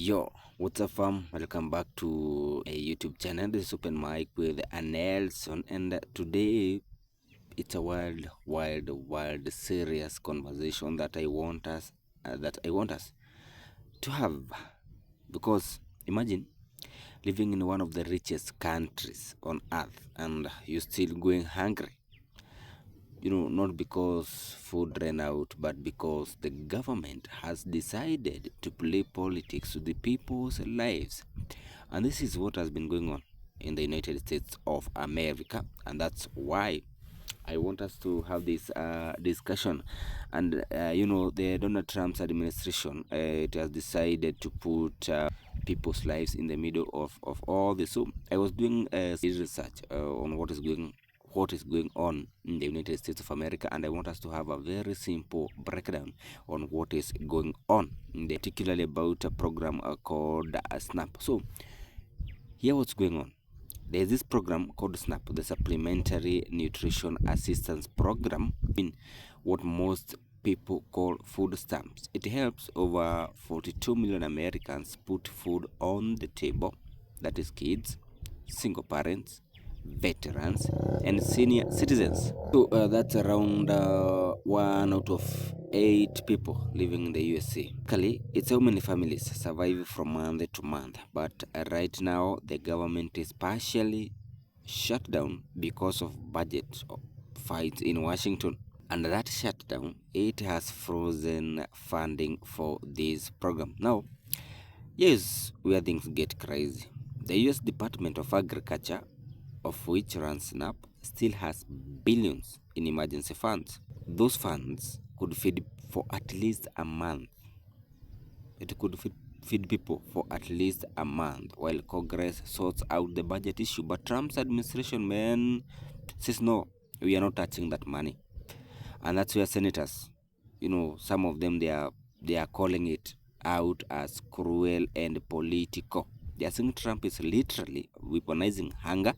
Yo, what's up fam? Welcome back to a YouTube channel. This is Open Mic with Nelson, and today it's a wild, serious conversation that I want us to have. Because imagine living in one of the richest countries on earth and you're still going hungry. Not because food ran out, but because the government has decided to play politics with the people's lives. And this is what has been going on in the United States of America. And that's why I want us to have this discussion. And, the Donald Trump's administration, it has decided to put people's lives in the middle of all this. So I was doing research on what is going on in the United States of America, and I want us to have a very simple breakdown on what is going on, particularly about a program called SNAP. So here what's going on. There's this program called SNAP, the Supplementary Nutrition Assistance Program, in what most people call food stamps. It helps over 42 million Americans put food on the table, that is kids, single parents, veterans, and senior citizens. So that's around 1 out of 8 people living in the USA. Currently, it's how many families survive from month to month. But right now, the government is partially shut down because of budget fights in Washington. And that shutdown, it has frozen funding for this program. Now, here's where things get crazy. The US Department of Agriculture, of which runs SNAP, still has billions in emergency funds. Those funds could feed for at least a month. It could feed people for at least a month while Congress sorts out the budget issue. But Trump's administration, man, says no, we are not touching that money. And that's where senators, some of them, they are calling it out as cruel and political. They are saying Trump is literally weaponizing hunger,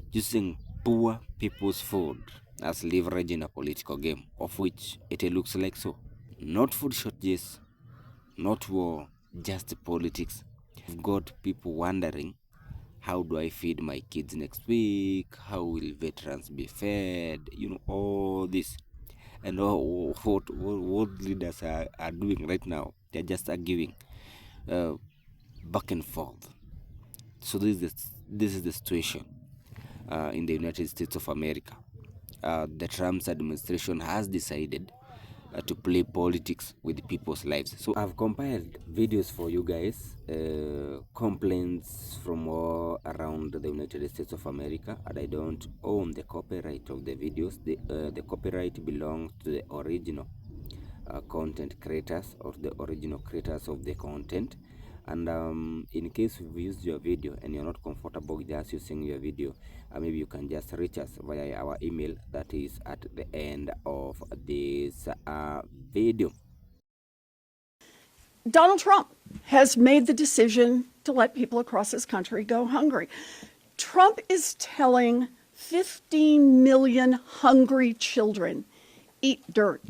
using poor people's food as leverage in a political game, of which it looks like so. Not food shortages, not war, just politics. We've got people wondering, how do I feed my kids next week? How will veterans be fed? All this. And what leaders are doing right now, they're just arguing back and forth. So this is the situation in the United States of America. The Trump's administration has decided to play politics with people's lives. So I've compiled videos for you guys, complaints from all around the United States of America, and I don't own the copyright of the videos. The copyright belongs to the original content creators or the original creators of the content. And in case you've used your video and you're not comfortable with us using your video, maybe you can just reach us via our email that is at the end of this video. Donald Trump has made the decision to let people across this country go hungry. Trump is telling 15 million hungry children, eat dirt.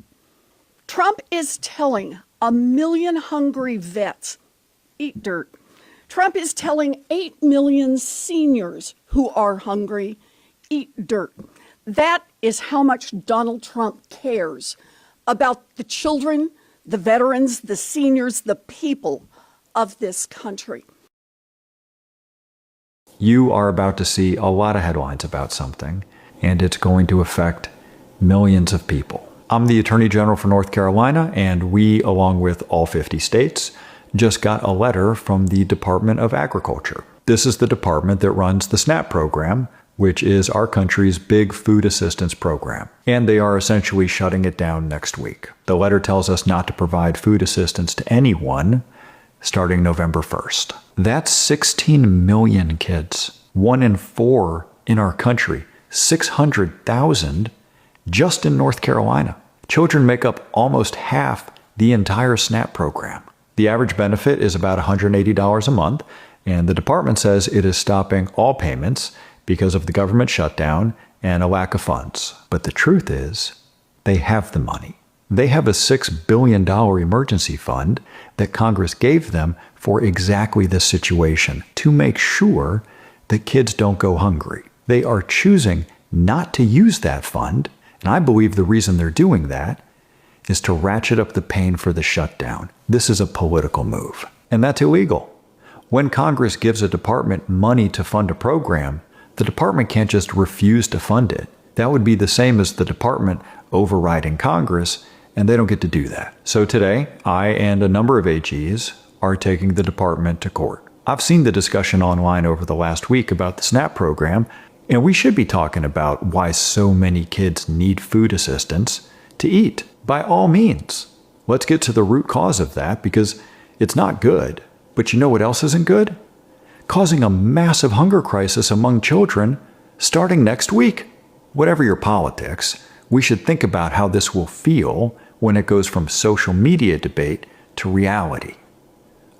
Trump is telling 1 million hungry vets, eat dirt. Trump is telling 8 million seniors who are hungry, eat dirt. That is how much Donald Trump cares about the children, the veterans, the seniors, the people of this country. You are about to see a lot of headlines about something, and it's going to affect millions of people. I'm the Attorney General for North Carolina, and we, along with all 50 states, just got a letter from the Department of Agriculture. This is the department that runs the SNAP program, which is our country's big food assistance program. And they are essentially shutting it down next week. The letter tells us not to provide food assistance to anyone starting November 1st. That's 16 million kids, 1 in 4 in our country, 600,000 just in North Carolina. Children make up almost half the entire SNAP program. The average benefit is about $180 a month, and the department says it is stopping all payments because of the government shutdown and a lack of funds. But the truth is, they have the money. They have a $6 billion emergency fund that Congress gave them for exactly this situation, to make sure that kids don't go hungry. They are choosing not to use that fund, and I believe the reason they're doing that is to ratchet up the pain for the shutdown. This is a political move, and that's illegal. When Congress gives a department money to fund a program, the department can't just refuse to fund it. That would be the same as the department overriding Congress, and they don't get to do that. So today, I and a number of AGs are taking the department to court. I've seen the discussion online over the last week about the SNAP program, and we should be talking about why so many kids need food assistance to eat. By all means, let's get to the root cause of that, because it's not good. But you know what else isn't good? Causing a massive hunger crisis among children starting next week. Whatever your politics, we should think about how this will feel when it goes from social media debate to reality.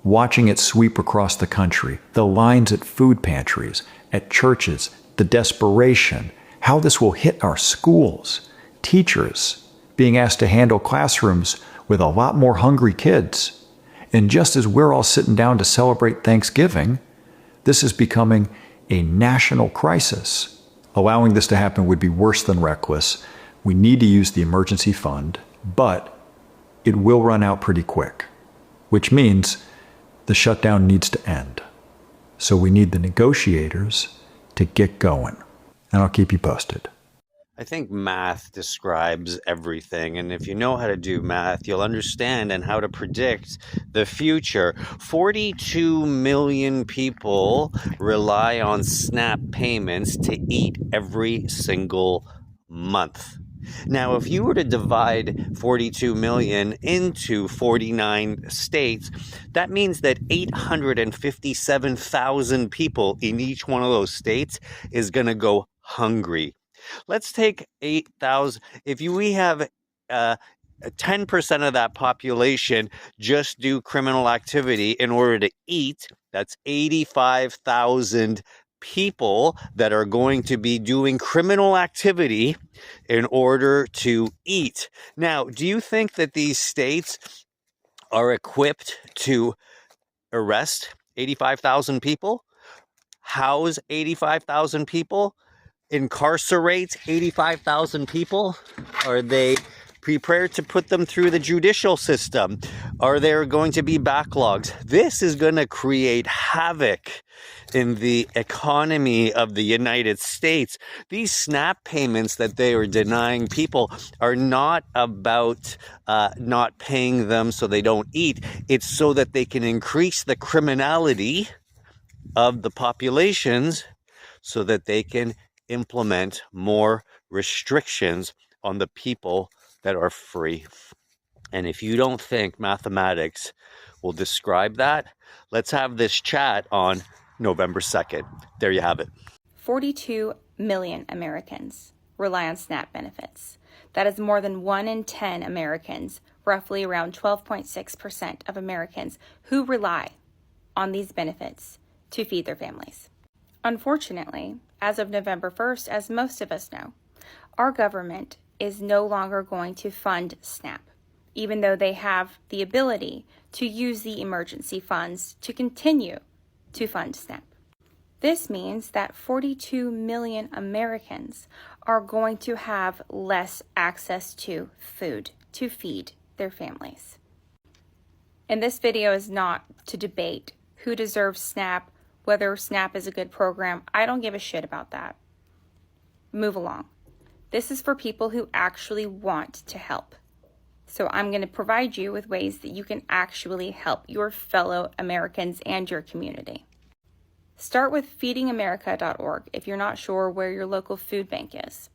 Watching it sweep across the country, the lines at food pantries, at churches, the desperation, how this will hit our schools, teachers being asked to handle classrooms with a lot more hungry kids. And just as we're all sitting down to celebrate Thanksgiving, this is becoming a national crisis. Allowing this to happen would be worse than reckless. We need to use the emergency fund, but it will run out pretty quick, which means the shutdown needs to end. So we need the negotiators to get going. And I'll keep you posted. I think math describes everything, and if you know how to do math, you'll understand and how to predict the future. 42 million people rely on SNAP payments to eat every single month. Now, if you were to divide 42 million into 49 states, that means that 857,000 people in each one of those states is going to go hungry. Let's take 8,000. If we have 10% of that population just do criminal activity in order to eat, that's 85,000 people that are going to be doing criminal activity in order to eat. Now, do you think that these states are equipped to arrest 85,000 people, house 85,000 people, incarcerate 85,000 people? Are they prepared to put them through the judicial system? Are there going to be backlogs? This is going to create havoc in the economy of the United States. These SNAP payments that they are denying people are not about not paying them so they don't eat. It's so that they can increase the criminality of the populations so that they can implement more restrictions on the people that are free. And if you don't think mathematics will describe that, let's have this chat on November 2nd. There you have it. 42 million Americans rely on SNAP benefits. That is more than 1 in 10 Americans, roughly around 12.6% of Americans who rely on these benefits to feed their families. Unfortunately, as of November 1st, as most of us know, our government is no longer going to fund SNAP, even though they have the ability to use the emergency funds to continue to fund SNAP. This means that 42 million Americans are going to have less access to food to feed their families. And this video is not to debate who deserves SNAP, whether SNAP is a good program. I don't give a shit about that. Move along. This is for people who actually want to help. So I'm going to provide you with ways that you can actually help your fellow Americans and your community. Start with feedingamerica.org if you're not sure where your local food bank is.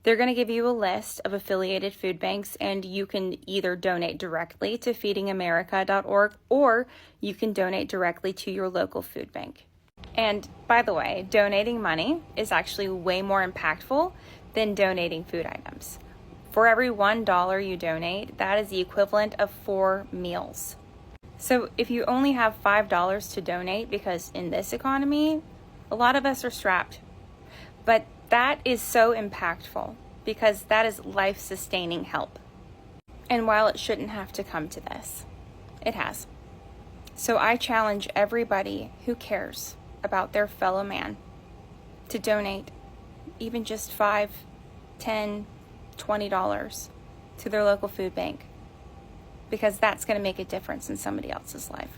They're going to give you a list of affiliated food banks, and you can either donate directly to feedingamerica.org or you can donate directly to your local food bank. And by the way, donating money is actually way more impactful than donating food items. For every $1 you donate, that is the equivalent of 4 meals. So if you only have $5 to donate, because in this economy, a lot of us are strapped, but that is so impactful because that is life-sustaining help. And while it shouldn't have to come to this, it has. So I challenge everybody who cares about their fellow man to donate even just $5, $10, $20 to their local food bank, because that's going to make a difference in somebody else's life.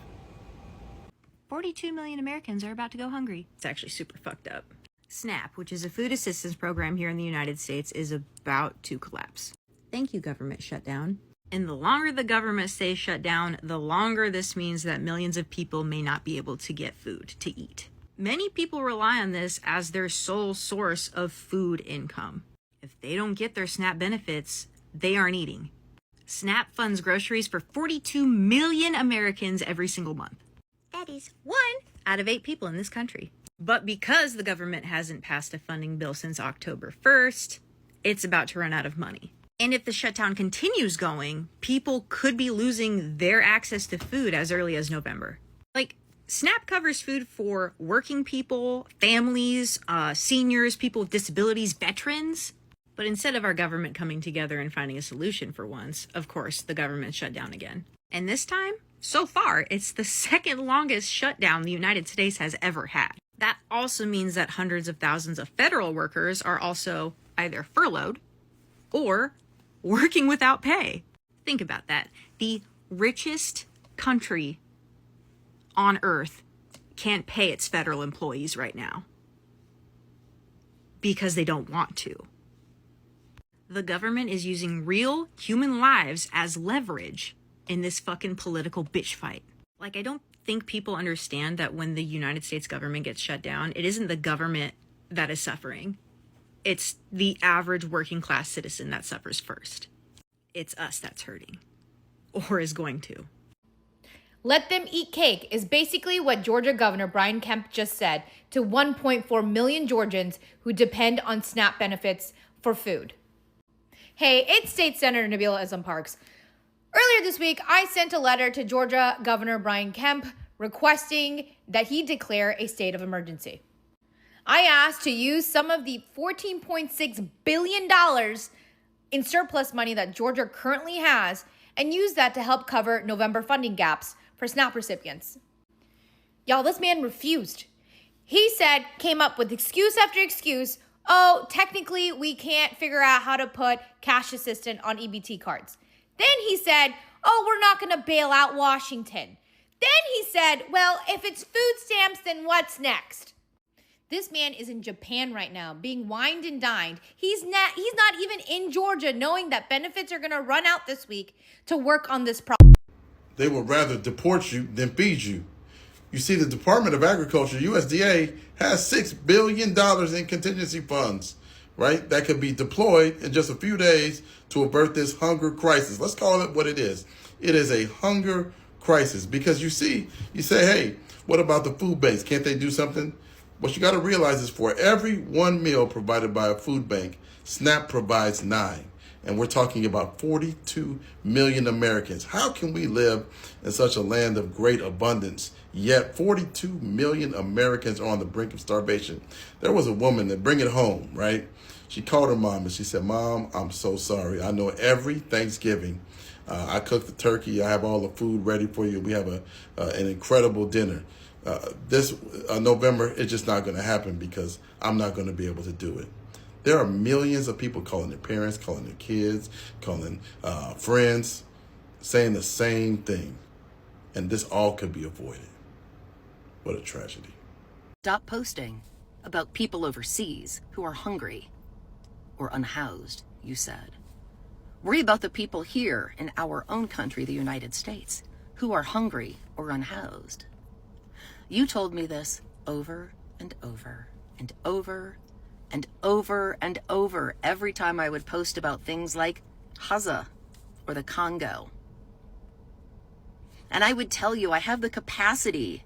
42 million Americans are about to go hungry. It's actually super fucked up. SNAP, which is a food assistance program here in the United States, is about to collapse. Thank you, government shutdown. And the longer the government stays shut down, the longer this means that millions of people may not be able to get food to eat. Many people rely on this as their sole source of food income. If they don't get their SNAP benefits, they aren't eating. SNAP funds groceries for 42 million Americans every single month. That is 1 out of 8 people in this country. But because the government hasn't passed a funding bill since October 1st, it's about to run out of money. And if the shutdown continues going, people could be losing their access to food as early as November. Like, SNAP covers food for working people, families, seniors, people with disabilities, veterans. But instead of our government coming together and finding a solution for once, of course, the government shut down again. And this time, so far, it's the second longest shutdown the United States has ever had. That also means that hundreds of thousands of federal workers are also either furloughed or working without pay. Think about that. The richest country on earth can't pay its federal employees right now because they don't want to. The government is using real human lives as leverage in this fucking political bitch fight. Like, I don't think people understand that when the United States government gets shut down, it isn't the government that is suffering. It's the average working class citizen that suffers first. It's us that's hurting, or is going to. Let them eat cake is basically what Georgia Governor Brian Kemp just said to 1.4 million Georgians who depend on SNAP benefits for food. Hey, it's State Senator Nabila Islam Parks. Earlier this week, I sent a letter to Georgia Governor Brian Kemp requesting that he declare a state of emergency. I asked to use some of the $14.6 billion in surplus money that Georgia currently has and use that to help cover November funding gaps for SNAP recipients. Y'all, this man refused. He said, came up with excuse after excuse. Oh, technically, we can't figure out how to put cash assistance on EBT cards. Then he said, oh, we're not going to bail out Washington. Then he said, well, if it's food stamps, then what's next? This man is in Japan right now, being wined and dined. He's not even in Georgia, knowing that benefits are going to run out this week to work on this problem. They would rather deport you than feed you. You see, the Department of Agriculture, USDA, has $6 billion in contingency funds, right? That could be deployed in just a few days to avert this hunger crisis. Let's call it what it is. It is a hunger crisis because you say, hey, what about the food banks? Can't they do something? What you got to realize is for every one meal provided by a food bank, SNAP provides 9. And we're talking about 42 million Americans. How can we live in such a land of great abundance, yet 42 million Americans are on the brink of starvation? There was a woman that bring it home, right? She called her mom and she said, Mom, I'm so sorry. I know every Thanksgiving I cook the turkey. I have all the food ready for you. We have an incredible dinner. This November, it's just not going to happen because I'm not going to be able to do it. There are millions of people calling their parents, calling their kids, calling friends, saying the same thing. And this all could be avoided. What a tragedy. Stop posting about people overseas who are hungry or unhoused, you said. Worry about the people here in our own country, the United States, who are hungry or unhoused. You told me this over and over and over and over and over every time I would post about things like Gaza or the Congo. And I would tell you I have the capacity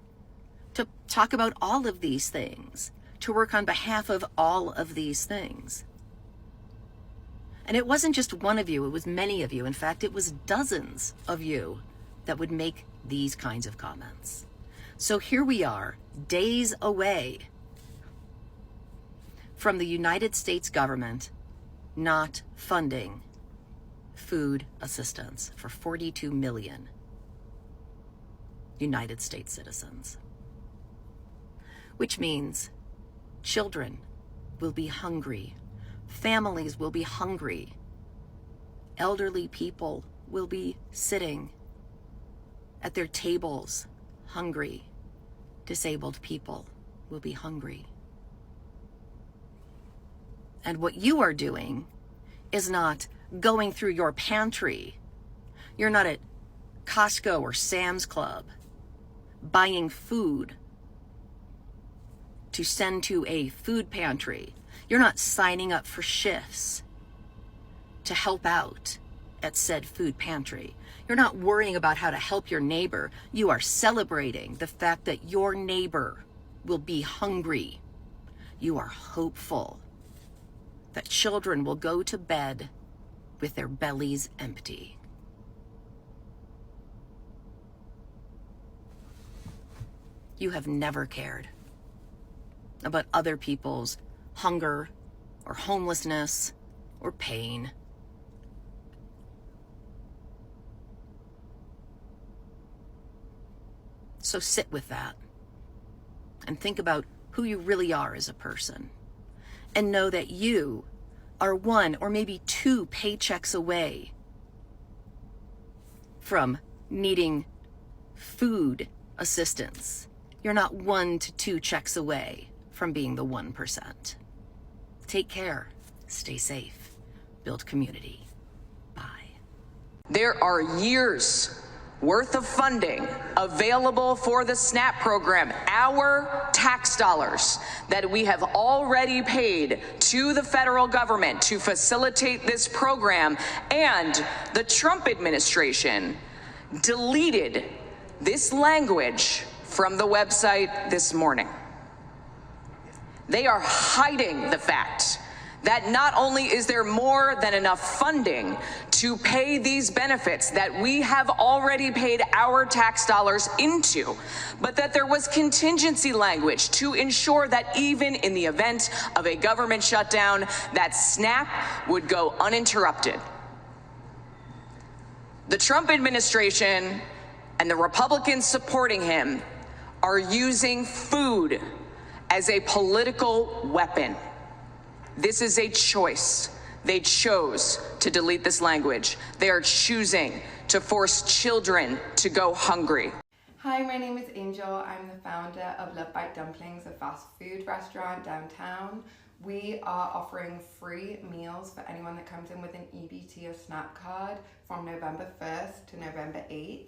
to talk about all of these things, to work on behalf of all of these things. And it wasn't just one of you, it was many of you. In fact, it was dozens of you that would make these kinds of comments. So here we are, days away from the United States government not funding food assistance for 42 million United States citizens. Which means children will be hungry, families will be hungry, elderly people will be sitting at their tables hungry, disabled people will be hungry. And what you are doing is not going through your pantry. You're not at Costco or Sam's Club buying food to send to a food pantry. You're not signing up for shifts to help out at said food pantry. You're not worrying about how to help your neighbor. You are celebrating the fact that your neighbor will be hungry. You are hopeful that children will go to bed with their bellies empty. You have never cared about other people's hunger or homelessness or pain. So sit with that and think about who you really are as a person, and know that you are one or maybe two paychecks away from needing food assistance. You're not 1 to 2 checks away from being the 1%. Take care, stay safe, build community. Bye. There are years worth of funding available for the SNAP program, our tax dollars that we have already paid to the federal government to facilitate this program, and the Trump administration deleted this language from the website this morning. They are hiding the fact that not only is there more than enough funding to pay these benefits that we have already paid our tax dollars into, but that there was contingency language to ensure that even in the event of a government shutdown, that SNAP would go uninterrupted. The Trump administration and the Republicans supporting him are using food as a political weapon. This is a choice. They chose to delete this language. They are choosing to force children to go hungry. Hi, my name is Angel. I'm the founder of Love Bite Dumplings, a fast food restaurant downtown. We are offering free meals for anyone that comes in with an EBT or SNAP card from November 1st to November 8th.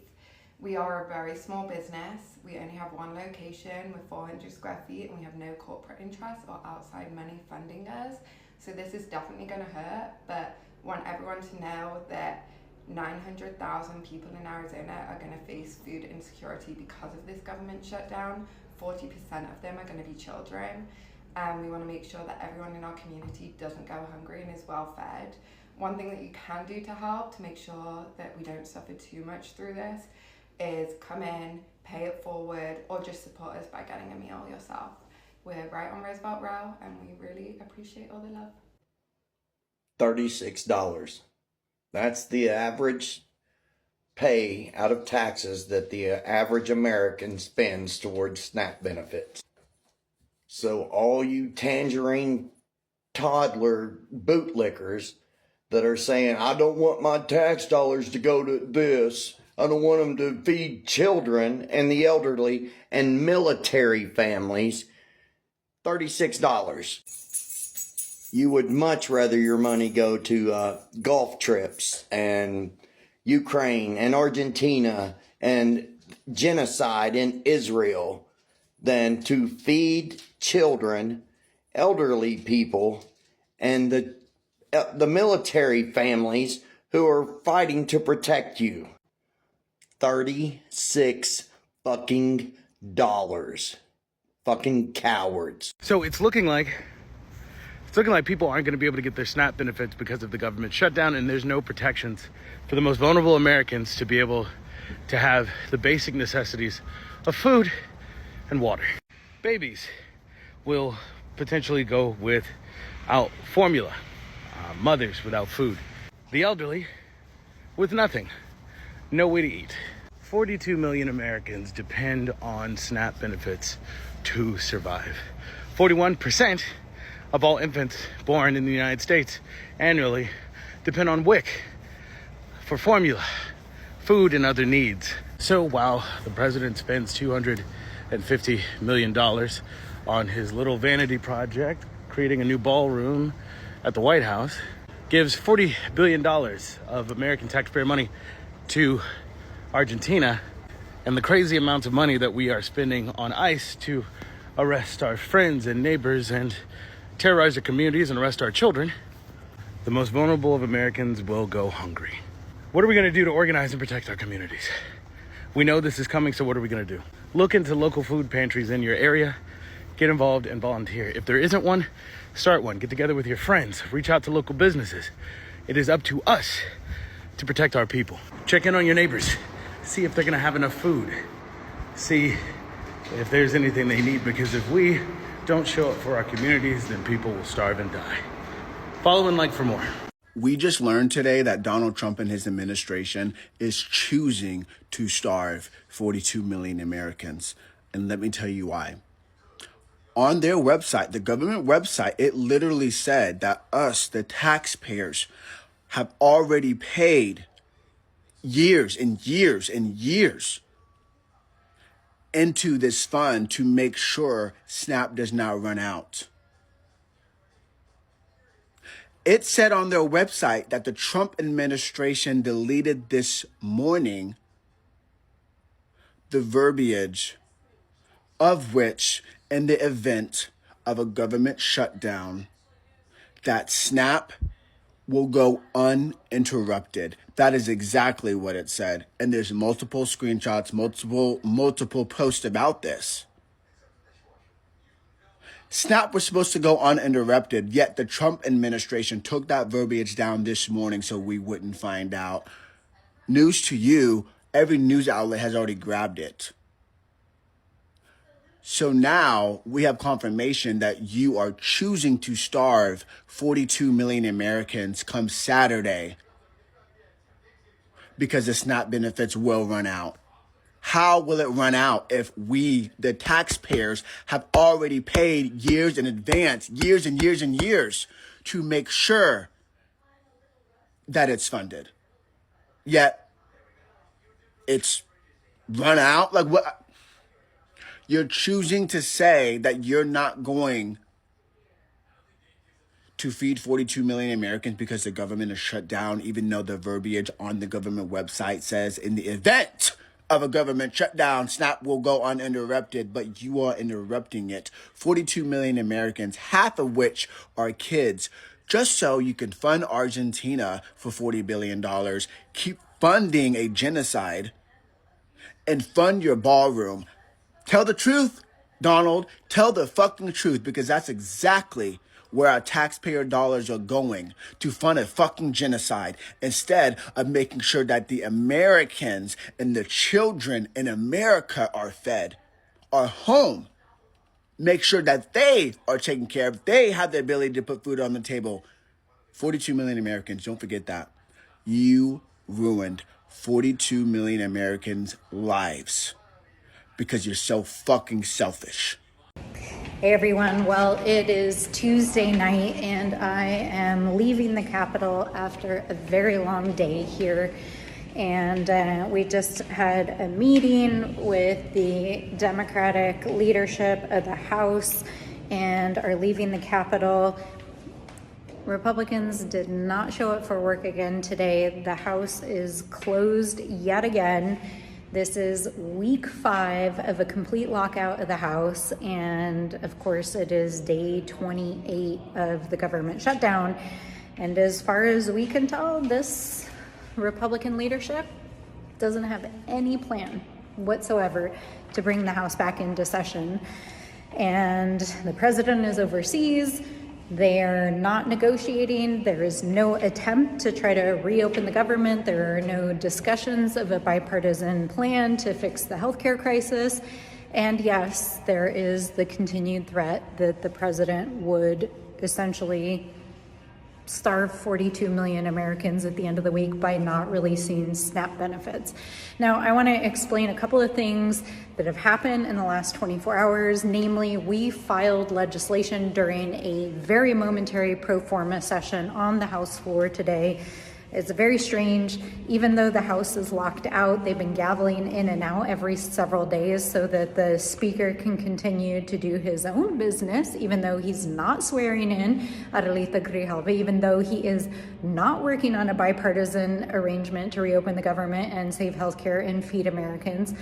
We are a very small business. We only have one location with 400 square feet, and we have no corporate interest or outside money funding us. So this is definitely going to hurt, but want everyone to know that 900,000 people in Arizona are going to face food insecurity because of this government shutdown. 40% of them are going to be children. And we want to make sure that everyone in our community doesn't go hungry and is well fed. One thing that you can do to help to make sure that we don't suffer too much through this is come in, pay it forward, or just support us by getting a meal yourself. We're right on Roosevelt Row, and we really appreciate all the love. $36. That's the average pay out of taxes that the average American spends towards SNAP benefits. So all you tangerine toddler bootlickers that are saying, I don't want my tax dollars to go to this, I don't want them to feed children and the elderly and military families, $36. You would much rather your money go to golf trips and Ukraine and Argentina and genocide in Israel than to feed children, elderly people, and the military families who are fighting to protect you. $36 fucking dollars. Fucking cowards. So it's looking like people aren't going to be able to get their SNAP benefits because of the government shutdown, and there's no protections for the most vulnerable Americans to be able to have the basic necessities of food and water. Babies will potentially go without formula, mothers without food, the elderly with nothing, no way to eat. 42 million Americans depend on SNAP benefits to survive. 41% of all infants born in the United States annually depend on WIC for formula, food, and other needs. So while the president spends $250 million on his little vanity project, creating a new ballroom at the White House, gives $40 billion of American taxpayer money to Argentina, and the crazy amounts of money that we are spending on ICE to arrest our friends and neighbors and terrorize our communities and arrest our children, the most vulnerable of Americans will go hungry. What are we going to do to organize and protect our communities? We know this is coming, so what are we going to do? Look into local food pantries in your area, get involved and volunteer. If there isn't one, start one. Get together with your friends, reach out to local businesses. It is up to us to protect our people. Check in on your neighbors, see if they're going to have enough food, see if there's anything they need, because if we don't show up for our communities, then people will starve and die. Follow and like for more. We just learned today that Donald Trump and his administration is choosing to starve 42 million Americans. And let me tell you why. On their website, the government website, it literally said that us, the taxpayers, have already paid years and years and years into this fund to make sure SNAP does not run out. It said on their website that the Trump administration deleted this morning the verbiage of which, in the event of a government shutdown, that SNAP will go uninterrupted. That is exactly what it said. And there's multiple screenshots, multiple posts about this. SNAP was supposed to go uninterrupted, yet the Trump administration took that verbiage down this morning so we wouldn't find out. News to you, every news outlet has already grabbed it. So now we have confirmation that you are choosing to starve 42 million Americans come Saturday because the SNAP benefits will run out. How will it run out if we, the taxpayers, have already paid years in advance, years and years and years, to make sure that it's funded? Yet it's run out? Like what? You're choosing to say that you're not going to feed 42 million Americans because the government is shut down, even though the verbiage on the government website says in the event of a government shutdown, SNAP will go uninterrupted, but you are interrupting it. 42 million Americans, half of which are kids, just so you can fund Argentina for $40 billion, keep funding a genocide, and fund your ballroom. Tell the truth, Donald. Tell the fucking truth, because that's exactly where our taxpayer dollars are going, to fund a fucking genocide, instead of making sure that the Americans and the children in America are fed, are home. Make sure that they are taken care of. They have the ability to put food on the table. 42 million Americans, don't forget that. You ruined 42 million Americans' lives because you're so fucking selfish. Hey everyone, well, it is Tuesday night and I am leaving the Capitol after a very long day here. And we just had a meeting with the Democratic leadership of the House and are leaving the Capitol. Republicans did not show up for work again today. The House is closed yet again. This is week 5 of a complete lockout of the House, and of course it is day 28 of the government shutdown. And as far as we can tell, this Republican leadership doesn't have any plan whatsoever to bring the House back into session. And the president is overseas. They're not negotiating. There is no attempt to try to reopen the government. There are no discussions of a bipartisan plan to fix the healthcare crisis. And yes, there is the continued threat that the president would essentially starve 42 million Americans at the end of the week by not releasing SNAP benefits. Now, I want to explain a couple of things that have happened in the last 24 hours. Namely, we filed legislation during a very momentary pro forma session on the House floor today. It's very strange. Even though the House is locked out, they've been gaveling in and out every several days so that the Speaker can continue to do his own business, even though he's not swearing in Arlita Grijalva, even though he is not working on a bipartisan arrangement to reopen the government and save healthcare and feed Americans.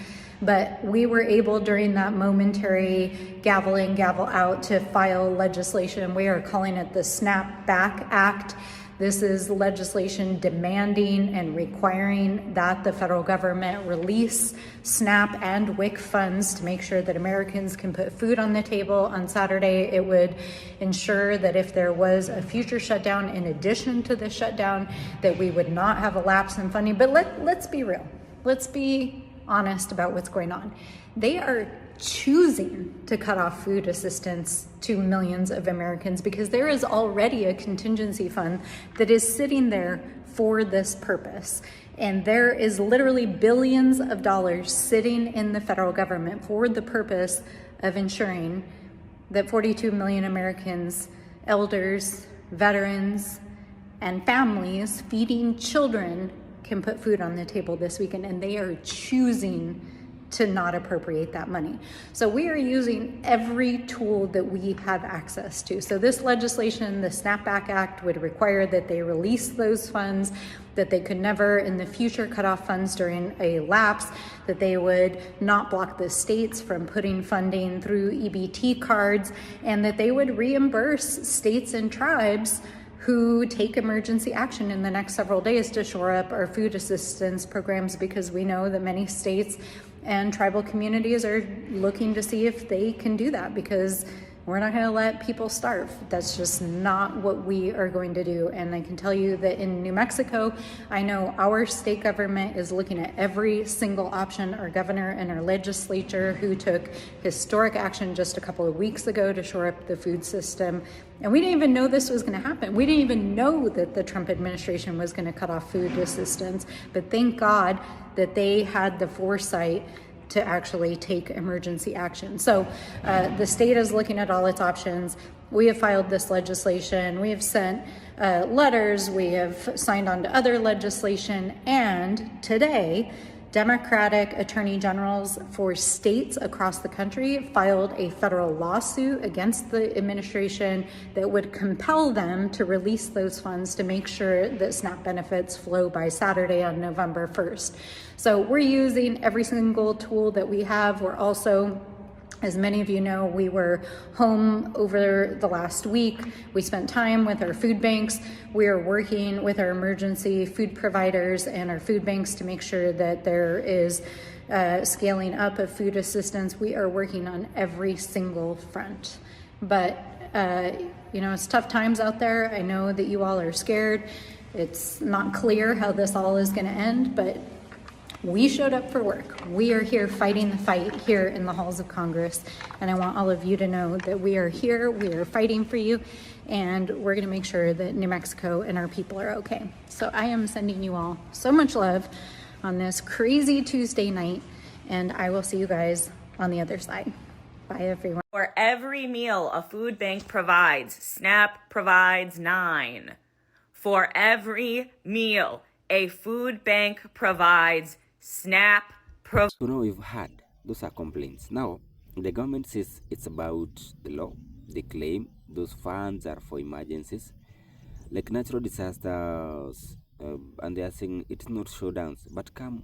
But we were able during that momentary gavel in, gavel out to file legislation. We are calling it the Snap Back Act. This is legislation demanding and requiring that the federal government release SNAP and WIC funds to make sure that Americans can put food on the table on Saturday. It would ensure that if there was a future shutdown in addition to the shutdown, that we would not have a lapse in funding. But let's be real. Let's be honest about what's going on. They are choosing to cut off food assistance to millions of Americans because there is already a contingency fund that is sitting there for this purpose. And there is literally billions of dollars sitting in the federal government for the purpose of ensuring that 42 million Americans, elders, veterans, and families feeding children can put food on the table this weekend, and they are choosing to not appropriate that money. So we are using every tool that we have access to. So this legislation, the Snapback Act, would require that they release those funds, that they could never in the future cut off funds during a lapse, that they would not block the states from putting funding through EBT cards, and that they would reimburse states and tribes who take emergency action in the next several days to shore up our food assistance programs, because we know that many states and tribal communities are looking to see if they can do that, because we're not going to let people starve. That's just not what we are going to do. And I can tell you that in New Mexico, I know our state government is looking at every single option. Our governor and our legislature, who took historic action just a couple of weeks ago to shore up the food system. And we didn't even know this was going to happen. We didn't even know that the Trump administration was going to cut off food assistance. But thank God that they had the foresight to actually take emergency action. So the state is looking at all its options. We have filed this legislation. We have sent letters. We have signed on to other legislation. And today, Democratic attorney generals for states across the country filed a federal lawsuit against the administration that would compel them to release those funds to make sure that SNAP benefits flow by Saturday on November 1st. So we're using every single tool that we have. We're also, as many of you know, we were home over the last week. We spent time with our food banks. We are working with our emergency food providers and our food banks to make sure that there is scaling up of food assistance. We are working on every single front. But, it's tough times out there. I know that you all are scared. It's not clear how this all is going to end, but we showed up for work. We are here fighting the fight here in the halls of Congress. And I want all of you to know that we are here, we are fighting for you, and we're gonna make sure that New Mexico and our people are okay. So I am sending you all so much love on this crazy Tuesday night, and I will see you guys on the other side. Bye, everyone. For every meal a food bank provides, SNAP provides 9. For every meal a food bank provides, SNAP So now we've had, those are complaints. Now, the government says it's about the law. They claim those funds are for emergencies, like natural disasters, and they are saying it's not showdowns. But come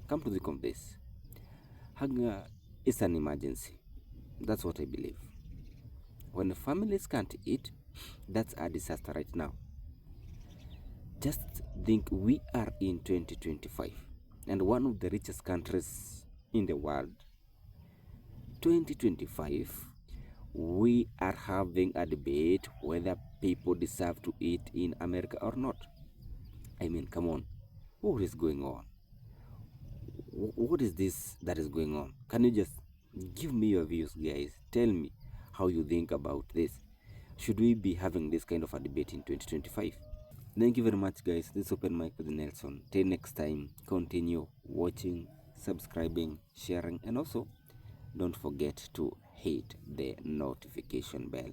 to think of this. Hunger is an emergency. That's what I believe. When families can't eat, that's a disaster right now. Just think, we are in 2025. And one of the richest countries in the world. 2025, we are having a debate whether people deserve to eat in America or not. I mean, come on, what is going on? What is this that is going on? Can you just give me your views, guys? Tell me how you think about this. Should we be having this kind of a debate in 2025? Thank you very much, guys. This is Open Mic with Nelson. Till next time, continue watching, subscribing, sharing, and also don't forget to hit the notification bell.